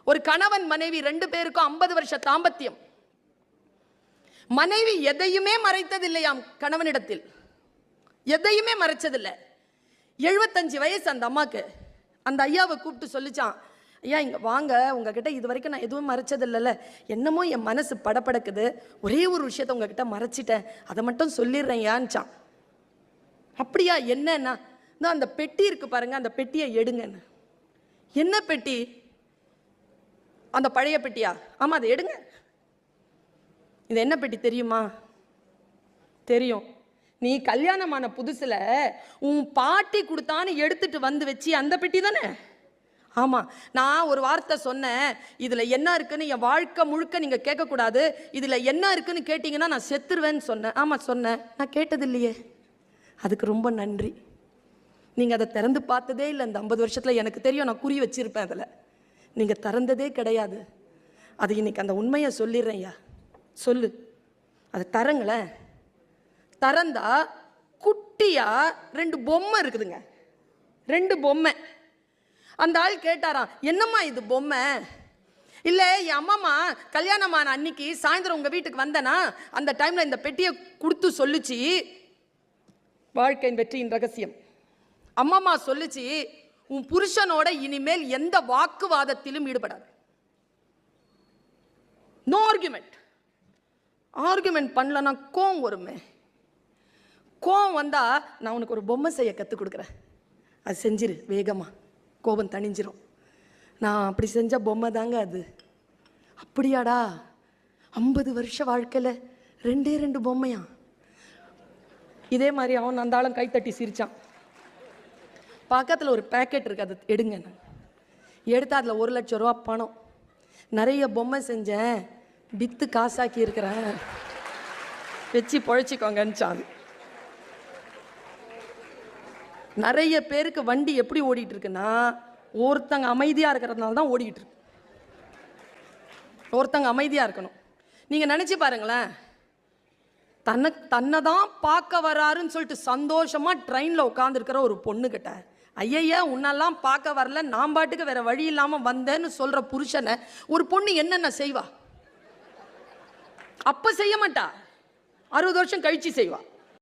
ஒரு கணவன் மனைவி 2 பேருக்கும் 50 வருஷ தாம்பத்தியம். மனைவி எதையுமே மறைத்ததில்லையாம் கணவனிடத்தில், எதையுமே மறைச்சதில்லை. 75 வயசு அந்த அம்மாக்கு. அந்த ஐயாவை கூப்பிட்டு சொல்லிச்சான், ஐயா இங்கே வாங்க, உங்ககிட்ட இது வரைக்கும் நான் எதுவும் மறைச்சதில்லைல்ல, என்னமோ என் மனசு படப்படக்குது, ஒரே ஒரு விஷயத்த உங்ககிட்ட மறைச்சிட்டேன், அதை மட்டும் சொல்லிடுறேன் ஏன்ச்சான். அப்படியா, என்னன்னா அந்த பெட்டி இருக்கு பாருங்க, அந்த பெட்டியை எடுங்கன்னு. என்ன பெட்டி? அந்த பழைய பெட்டியா? ஆமாம், அதை எடுங்க. இது என்ன பெட்டி தெரியுமா? தெரியும். நீ கல்யாணமான புதுசுல உன் பாட்டி கொடுத்தான்னு எடுத்துட்டு வந்து வச்சு அந்த பெட்டி தானே? ஆமாம். நான் ஒரு வார்த்தை சொன்னேன், இதில் என்ன இருக்குன்னு என் வாழ்க்கை முழுக்க நீங்கள் கேட்கக்கூடாது, இதில் என்ன இருக்குன்னு கேட்டிங்கன்னா நான் செத்துருவேன்னு சொன்னேன். ஆமாம் சொன்னேன். நான் கேட்டது இல்லையே. அதுக்கு ரொம்ப நன்றி. நீங்கள் அதை திறந்து பார்த்ததே இல்லை இந்த 50 வருஷத்தில். எனக்கு தெரியும், நான் குறி வச்சிருப்பேன் அதில். நீங்கள் திறந்ததே கிடையாது. அது இன்னைக்கு அந்த உண்மையை சொல்லிடுறேன். ஐயா சொல்லு, அதை தரங்களேன். திறந்தா குட்டியா 2 பொம்மை இருக்குதுங்க, 2 பொம்மை. அந்த ஆள் கேட்டாராம், என்னம்மா இது பொம்மை? இல்லை, என் அம்மாம்மா கல்யாணமான அன்னைக்கு சாயந்தரம் உங்கள் வீட்டுக்கு வந்தேனா, அந்த டைமில் இந்த பெட்டியை கொடுத்து சொல்லிச்சு, வாழ்க்கையின் வெற்றியின் ரகசியம். அம்மாம்மா சொல்லிச்சு, உன் புருஷனோட இனிமேல் எந்த வாக்குவாதத்திலும் ஈடுபடாது. No argument. ஆர்குமெண்ட் பண்ணலன்னா கோவம் வருமே. கோவம் வந்தா நான் உனக்கு ஒரு பொம்மை செய்ய கற்றுக் கொடுக்குறேன், அது செஞ்சிரு, வேகமா கோபம் தணிஞ்சிரும். நான் அப்படி செஞ்ச பொம்மை தாங்க அது. அப்படியாடா? 50 வருஷ வாழ்க்கையில் 2 பொம்மையா? இதே மாதிரி அவன் அந்த ஆளும் கைத்தட்டி சிரிச்சான். பக்கத்தில் ஒரு பேக்கெட் இருக்கு, அதை எடுங்க. நான் எடுத்து அதில் 1 லட்சம் ரூபா பணம், நிறைய பொம்மை செஞ்சேன், வித்து காசாக்கி இருக்கிறேன், வச்சு பொழைச்சிக்கோங்கன்னு. நிறைய பேருக்கு வண்டி எப்படி ஓடிட்டு இருக்குன்னா, ஒருத்தங்க அமைதியாக இருக்கிறதுனால தான் ஓடிக்கிட்டு இருக்கு. ஒருத்தங்க அமைதியாக இருக்கணும். நீங்கள் நினச்சி பாருங்களேன், தன்னை தான் பார்க்க வராருன்னு சொல்லிட்டு சந்தோஷமாக ட்ரெயினில் உட்காந்துருக்கிற ஒரு பொண்ணுக்கிட்ட, ஐயா உன்னெல்லாம் பார்க்க வரல, நான் பாட்டுக்கு வேற வழி இல்லாமல் வந்தேன்னு சொல்கிற புருஷனை ஒரு பொண்ணு என்னென்ன செய்வா? அப்போ செய்ய மாட்டா, 60 வருஷம் கழிச்சு செய்வா.